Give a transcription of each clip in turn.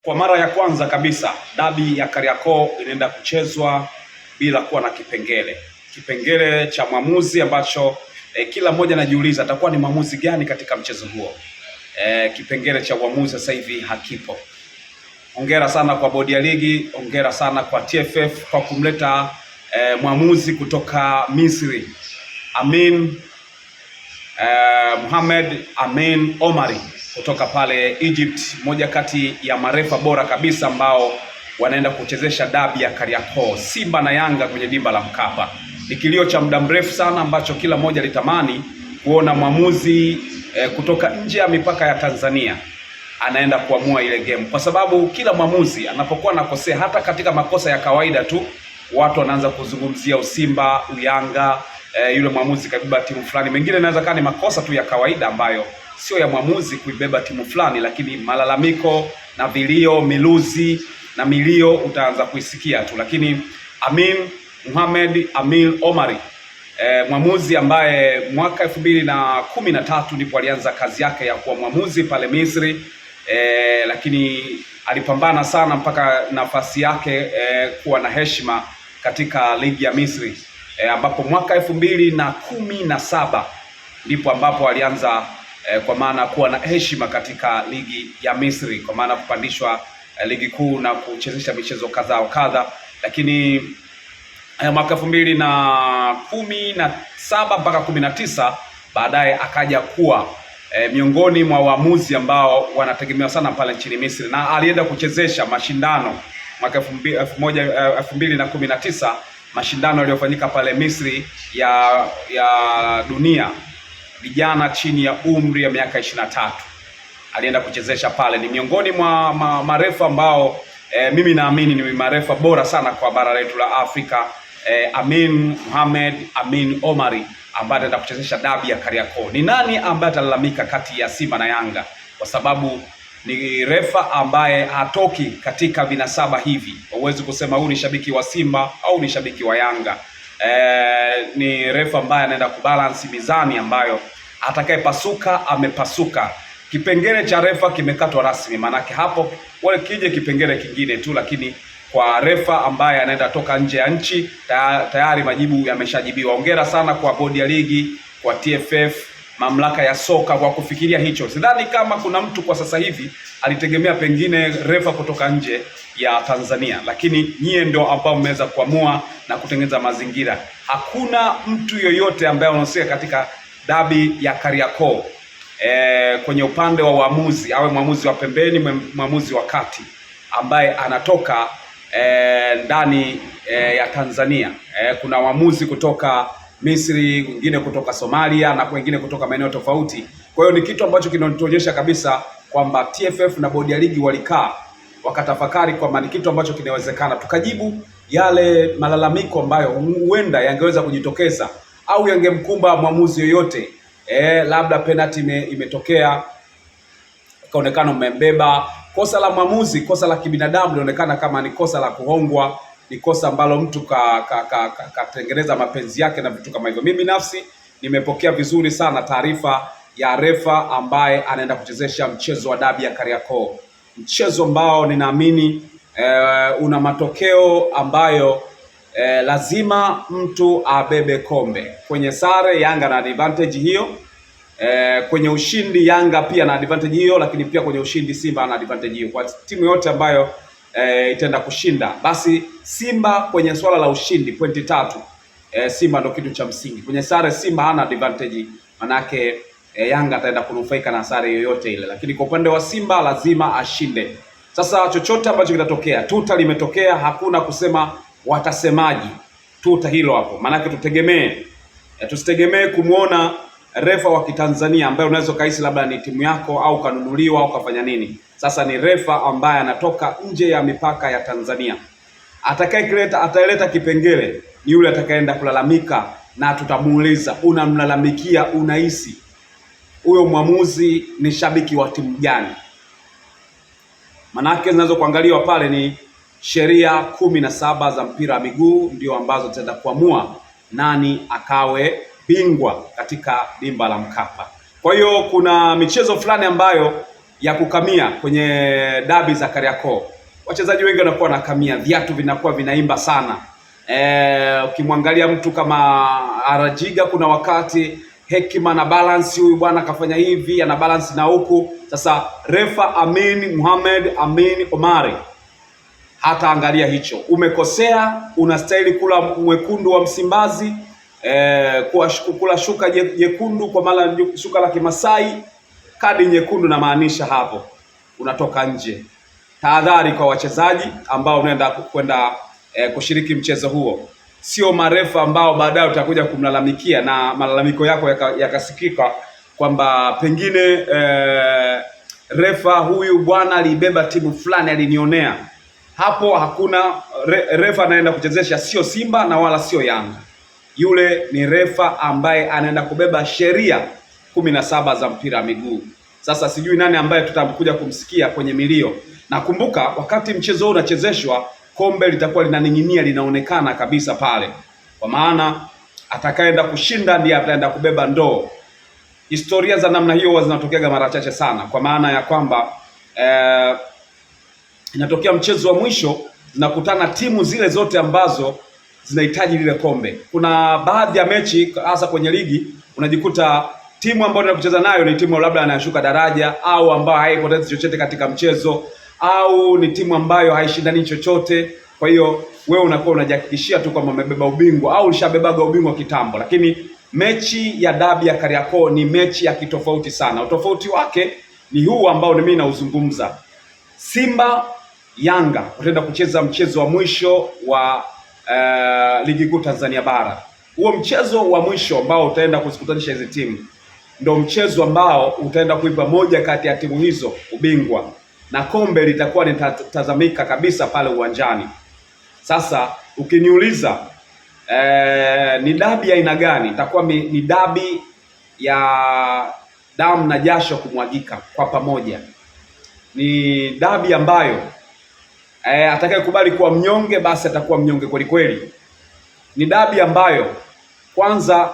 Kwa mara ya kwanza kabisa dabi ya Kariakoo inaenda kuchezwa bila kuwa na kipengele cha mwamuzi ambacho kila mmoja anajiuliza atakuwa ni mwamuzi gani katika mchezo huo. Kipengele cha uamuzi sasa hivi hakipo. Hongera sana kwa bodi ya ligi, hongera sana kwa TFF kwa kumleta mwamuzi kutoka Misri, Mohamed Amin Omari kutoka pale Egypt, moja kati ya marefa bora kabisa ambao wanaenda kuchezesha dabi ya Kariakoo, Simba na Yanga kwenye dimba la Mkapa. Ni kilio cha muda mrefu sana ambacho kila mmoja litamani kuona mwamuzi kutoka nje ya mipaka ya Tanzania anaenda kuamua ile game, kwa sababu kila mwamuzi anapokuwa anakosea, hata katika makosa ya kawaida tu, watu wanaanza kuzungumzia usimba, uyanga, yule mwamuzi kabeba timu fulani. Mengine inaweza kuwa ni makosa tu ya kawaida ambayo sio ya mwamuzi kuibeba timu fulani, lakini malalamiko na vilio, miluzi na milio utaanza kuisikia tu. Lakini Mohamed Amin Omari, mwamuzi ambaye mwaka 2013 ndipo alianza kazi yake ya kuwa mwamuzi pale Misri, lakini alipambana sana mpaka nafasi yake kuwa na heshima katika ligi ya Misri, ambapo mwaka 2017 ndipo ambapo alianza kwa maana kuwa na heshima katika ligi ya Misri, kwa maana kupandishwa ligi kuu na kuchezesha michezo kadha wa kadha. Lakini mwaka 2017 mpaka 19 baadaye akaja kuwa miongoni mwa waamuzi ambao wanategemewa sana pale nchini Misri, na alienda kuchezesha mashindano mwaka 2019, mashindano yaliyofanyika pale Misri ya dunia vijana chini ya umri ya miaka 23. Alienda kuchezesha pale. Ni miongoni mwa marefa ambao mimi naamini ni marefa bora sana kwa bara letu la Afrika. Mohamed Amin Omari ambaye anaenda kuchezesha dabi ya Kariakoo. Ni nani ambaye atalalamika kati ya Simba na Yanga? Kwa sababu ni refa ambaye hatoki katika vinasaba hivi. Huwezi kusema huyu ni shabiki wa Simba au ni shabiki wa Yanga. Ni refa ambaye anaenda kubalance mizani ambayo atakayepasuka amepasuka. Kipengele cha refa kimekatwa rasmi, manake hapo wale kije kipengele kingine tu, lakini kwa refa ambaye anaenda toka nje ya nchi tayari majibu yameshajibiwa. Hongera sana kwa bodi ya ligi, kwa TFF, mamlaka ya soka kwa kufikiria hicho. Sidhani kama kuna mtu kwa sasa hivi alitegemea pengine refa kutoka nje ya Tanzania, lakini nyie ndio ambao mmeweza kuamua na kutengeneza mazingira. Hakuna mtu yoyote ambaye anahusika katika dabi ya Kariakoo kwenye upande wa uamuzi, awe mwamuzi wa pembeni, mwamuzi wa kati, ambaye anatoka ndani ya Tanzania. Kuna waamuzi kutoka Misri, wengine kutoka Somalia na wengine kutoka maeneo tofauti. Kwa hiyo ni kitu ambacho kinatuonyesha kabisa kwamba TFF na bodi ya ligi walikaa wakatafakari kwamba ni kitu ambacho kinawezekana, tukajibu yale malalamiko ambayo huenda yangeweza kujitokeza au yangemkumba mwamuzi yoyote. Labda penalty imetokea, kaonekana umembeba. Kosa la mwamuzi, kosa la kibinadamu, linaonekana kama ni kosa la kuhongwa, ni kosa ambalo mtu katengeneza mapenzi yake na vitu kama hivyo. Mimi binafsi nimepokea vizuri sana taarifa ya refa ambaye anaenda kuchezesha mchezo wa dabi ya Kariakoo, mchezo ambao ninaamini una matokeo ambayo lazima mtu abebe kombe. Kwenye sare Yanga na advantage hiyo, kwenye ushindi Yanga pia na advantage hiyo, lakini pia kwenye ushindi Simba na advantage hiyo. Kwa timu yote ambayo itaenda kushinda, basi Simba kwenye swala la ushindi pointi 3, Simba ndio kitu cha msingi. Kwenye sare Simba hana advantage, manake Yanga ataenda kunufaika na sare yoyote ile, lakini kwa upande wa Simba lazima ashinde. Sasa chochote ambacho kitatokea, tuta limetokea, hakuna kusema watasemaji, tuta hilo hapo. Manake tusitegemee kumuona refa wa Kitanzania ambaye unaweza kaisi labda ni timu yako au kanunuliwa au kafanya nini. Sasa ni refa ambaye anatoka nje ya mipaka ya Tanzania. Ataleta kipengele ni yule atakayeenda kulalamika, na tutamuuliza unamlalamikia, unahisi huyo mwamuzi ni shabiki wa timu gani? Manake zinazo kuangaliwa pale ni sheria 17 za mpira wa miguu ndio ambazo zitaenda kuamua nani akawe bingwa katika dimba la Mkapa. Kwa hiyo kuna michezo fulani ambayo ya kukamia kwenye dabi za Kariakoo. Wachezaji wengi wanakuwa wanakamia, viatu vinakuwa vinaimba sana. Ukimwangalia mtu kama Arajiga, kuna wakati hekima na balance, huyu bwana kafanya hivi, ana balance na huku. Sasa refa Amin Mohamed Amin Omari hata angalia hicho, umekosea, unastahili kula mwekundu wa Msimbazi, kula shuka jekundu, kwa maana shuka la Kimasai, kadi nyekundu na maanisha hapo unatoka nje. Tahadhari kwa wachezaji ambao unaenda kwenda kushiriki mchezo huo, sio marefa ambao baadaye utakuja kumlalamikia na malalamiko yako yakasikika kwamba pengine refa huyu bwana alibeba timu fulani, alinionea. Hapo hakuna refa anaenda kuchezesha, sio Simba na wala sio Yanga. Yule ni refa ambaye anaenda kubeba sheria 17 za mpira wa miguu. Sasa sijui nani ambaye tutakuja kumsikia kwenye milio. Nakumbuka wakati mchezo huu unachezeshwa, kombe litakuwa linaning'inia, linaonekana kabisa pale, kwa maana atakayeenda kushinda ndiye ataenda kubeba ndoo. Historia za namna hiyo zinatokea mara chache sana, kwa maana ya kwamba inatokea mchezo wa mwisho zinakutana timu zile zote ambazo zinahitaji lile kombe. Kuna baadhi ya mechi hasa kwenye ligi unajikuta timu ambayo inakucheza nayo ni timu labda anayeshuka daraja, au ambayo haipotezi chochote katika mchezo, au ni timu ambayo haishindani chochote. Kwa hiyo wewe unakuwa unajihakikishia tu kwamba umebeba ubingwa au ulishabebaga ubingwa kitambo. Lakini mechi ya dabi ya Kariakoo ni mechi ya kitofauti sana. Utofauti wake ni huu ambao mimi nauzungumza. Simba Yanga wataenda kucheza mchezo wa mwisho wa ligi kuu Tanzania bara. Huo mchezo wa mwisho ambao utaenda kuzikutanisha hizi timu ndio mchezo ambao utaenda kuipa moja kati ya timu hizo ubingwa, na kombe litakuwa litatazamika kabisa pale uwanjani. Sasa ukiniuliza ni dabi ya aina gani, itakuwa ni dabi ya damu na jasho kumwagika kwa pamoja. Ni dabi ambayo atakayekubali kuwa mnyonge basi atakuwa mnyonge kweli kweli. Ni dabi ambayo kwanza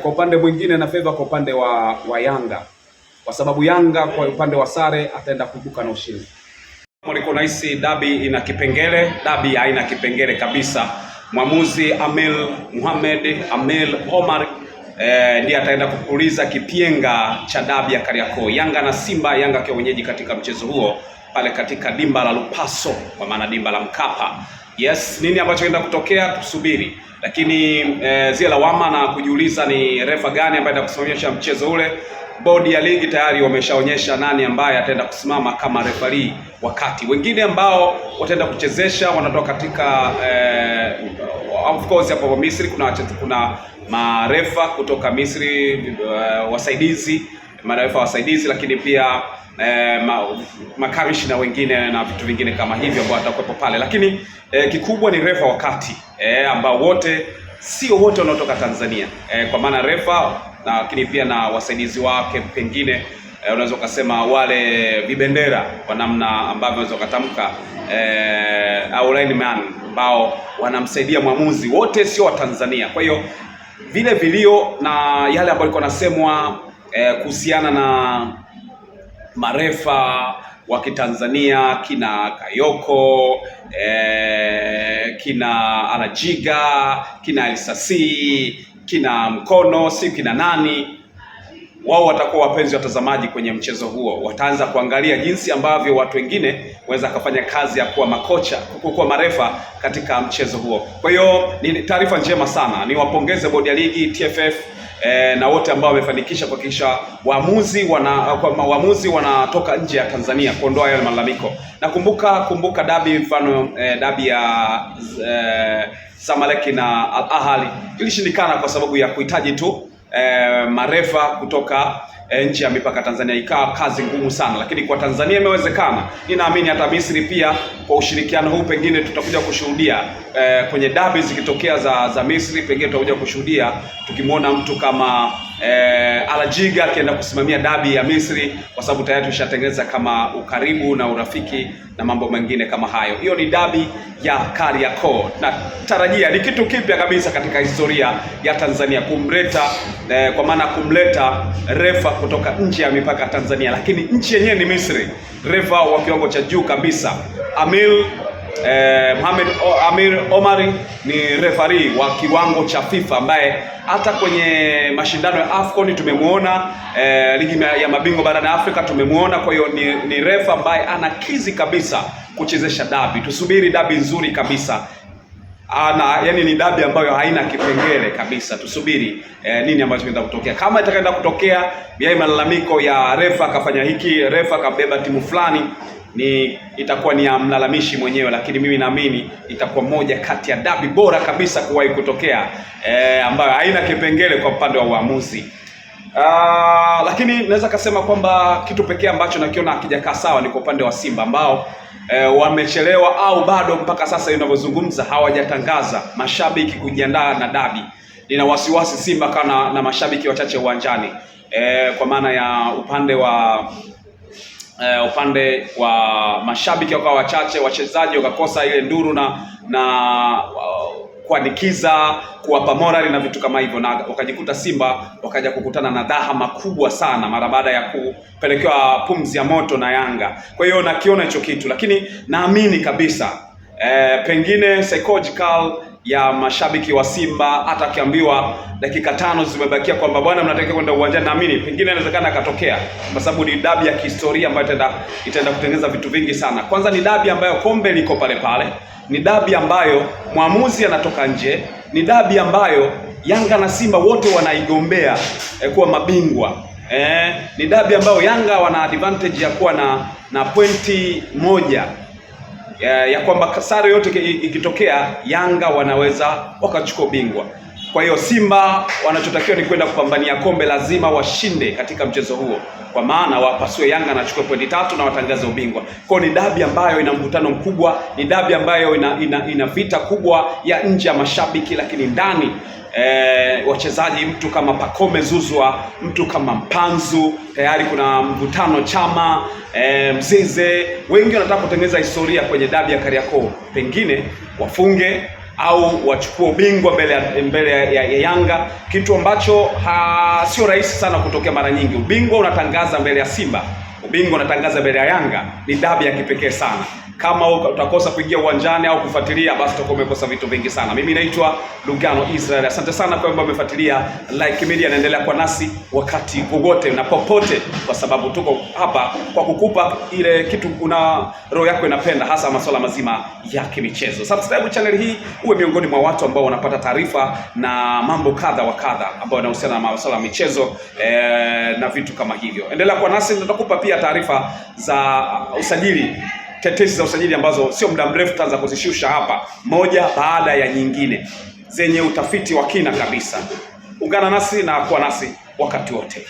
kwa upande mwingine na favor kwa upande wa Yanga, kwa sababu Yanga kwa upande wa sare ataenda kuibuka na ushindi. Niko nahisi dabi ina kipengele, dabi haina kipengele kabisa. Mwamuzi Amil Mohamed Amil Omar ndiye ataenda kupuliza kipenga cha dabi ya Kariakoo. Yanga na Simba, Yanga kwa wenyeji katika mchezo huo pale katika dimba la Lupaso, kwa maana dimba la Mkapa. Yes, nini ambacho kinaenda kutokea tusubiri, lakini zile lawama na kujiuliza ni refa gani ambaye atakusimamisha mchezo ule. Bodi ya ligi tayari wameshaonyesha nani ambaye ataenda kusimama kama referee, wakati wengine ambao wataenda kuchezesha wanatoka katika of course hapo Misri kuna marefa kutoka Misri, wasaidizi, marefa wasaidizi, lakini pia makamishi na wengine na vitu vingine kama hivyo ambao watakuwepo pale, lakini kikubwa ni refa wakati ambao wote sio wote wanaotoka Tanzania, kwa maana refa lakini pia na wasaidizi wake, pengine unaweza kusema wale vibendera kwa namna ambavyo unaweza kutamka au lineman ambao wanamsaidia mwamuzi, wote sio wa Tanzania. Kwa hiyo vile vilio na yale ambayo yalikuwa nasemwa kuhusiana na marefa wa Kitanzania, kina Kayoko, kina Arajiga, kina Elisasi, kina Mkono, si kina nani, wao watakuwa wapenzi watazamaji kwenye mchezo huo. Wataanza kuangalia jinsi ambavyo watu wengine waweza kufanya kazi ya kuwa makocha, kuwa marefa katika mchezo huo. Kwa hiyo ni taarifa njema sana. Niwapongeze bodi ya ligi, TFF na wote ambao wamefanikisha kuhakikisha waamuzi wanatoka nje ya Tanzania kuondoa yale malalamiko. Na kumbuka dabi, mfano dabi ya Zamalek na Al Ahly ilishindikana kwa sababu ya kuhitaji tu marefa kutoka nchi ya mipaka Tanzania, ikawa kazi ngumu sana, lakini kwa Tanzania imewezekana. Ninaamini hata Misri pia kwa ushirikiano huu pengine tutakuja kushuhudia kwenye dabi zikitokea za Misri, pengine tutakuja kushuhudia tukimwona mtu kama Alajiga akienda kusimamia dabi ya Misri, kwa sababu tayari tushatengeneza kama ukaribu na urafiki na mambo mengine kama hayo. Hiyo ni dabi ya Kariakoo. Natarajia ni kitu kipya kabisa katika historia ya Tanzania kumleta kwa maana kumleta refa kutoka nje ya mipaka ya Tanzania, lakini nchi yenyewe ni Misri. Refa wa kiwango cha juu kabisa Mohamed Amir Omari ni refari wa kiwango cha FIFA ambaye hata kwenye mashindano ya AFCON tumemuona, ligi ya mabingwa barani Afrika tumemuona. Kwa hiyo ni refa ambaye anakizi kabisa kuchezesha dabi. Tusubiri dabi nzuri kabisa. Yani ni dabi ambayo haina kipengele kabisa. Tusubiri nini ambacho kitaenda kutokea. Kama itakaenda kutokea yale malalamiko ya refa akafanya hiki, refa kabeba timu fulani, itakuwa ni ya mlalamishi mwenyewe, lakini mimi naamini itakuwa moja kati ya dabi bora kabisa kuwahi kutokea, ambayo haina kipengele kwa upande wa uamuzi. Lakini naweza kusema kwamba kitu pekee ambacho nakiona hakijakaa sawa ni kwa upande wa Simba ambao wamechelewa au bado mpaka sasa ninavyozungumza hawajatangaza mashabiki kujiandaa na dabi. Nina wasiwasi Simba kana na mashabiki wachache uwanjani, kwa maana ya upande wa mashabiki wakawa wachache, wachezaji wakakosa ile nduru na kuanikiza, kuwapa morali na vitu kama hivyo, na wakajikuta Simba wakaja kukutana na dhahama kubwa sana mara baada ya kupelekewa pumzi ya moto na Yanga. Kwa hiyo nakiona hicho kitu, lakini naamini kabisa pengine psychological ya mashabiki wa Simba, hata akiambiwa dakika 5 zimebakia kwamba bwana mnatakiwa kwenda uwanjani, naamini pengine inawezekana akatokea, kwa sababu ni dabi ya kihistoria ambayo itaenda kutengeneza vitu vingi sana. Kwanza ni dabi ambayo kombe liko pale pale, ni dabi ambayo mwamuzi anatoka nje, ni dabi ambayo Yanga na Simba wote wanaigombea kuwa mabingwa. Ni dabi ambayo Yanga wana advantage ya kuwa na pointi moja, ya kwamba sare yote ikitokea Yanga wanaweza wakachukua bingwa. Kwa hiyo Simba wanachotakiwa ni kwenda kupambania kombe, lazima washinde katika mchezo huo, kwa maana wapasue Yanga anachukua pointi 3 na watangaze ubingwa. Kwa hiyo ni dabi ambayo ina mvutano mkubwa, ni dabi ambayo ina vita kubwa ya nje ya mashabiki, lakini ndani wachezaji, mtu kama Pacome Zouzoua, mtu kama Mpanzu, tayari kuna mvutano Chama, Mzize, wengi wanataka kutengeneza historia kwenye dabi ya Kariakoo, pengine wafunge au wachukue ubingwa mbele ya Yanga, kitu ambacho sio rahisi sana kutokea mara nyingi. Ubingwa unatangaza mbele ya Simba, ubingwa unatangaza mbele ya Yanga, ni dabi ya kipekee sana. Kama utakosa kuingia uwanjani au kufuatilia, basi utakuwa umekosa vitu vingi sana. Mimi naitwa Lugano Israel. Asante sana kwa ambao umefuatilia Like Media, naendelea kwa nasi wakati wowote na popote, kwa sababu tuko hapa kwa kukupa ile kitu una roho yako inapenda, hasa masuala mazima ya kimichezo. Subscribe channel hii uwe miongoni mwa watu ambao wanapata taarifa na mambo kadha wa kadha ambayo yanahusiana na masuala ya michezo na vitu kama hivyo. Endelea kwa nasi, tutakupa pia taarifa za usajili, tetesi za usajili ambazo sio muda mrefu tutaanza kuzishusha hapa, moja baada ya nyingine, zenye utafiti wa kina kabisa. Ungana nasi na kuwa nasi wakati wote.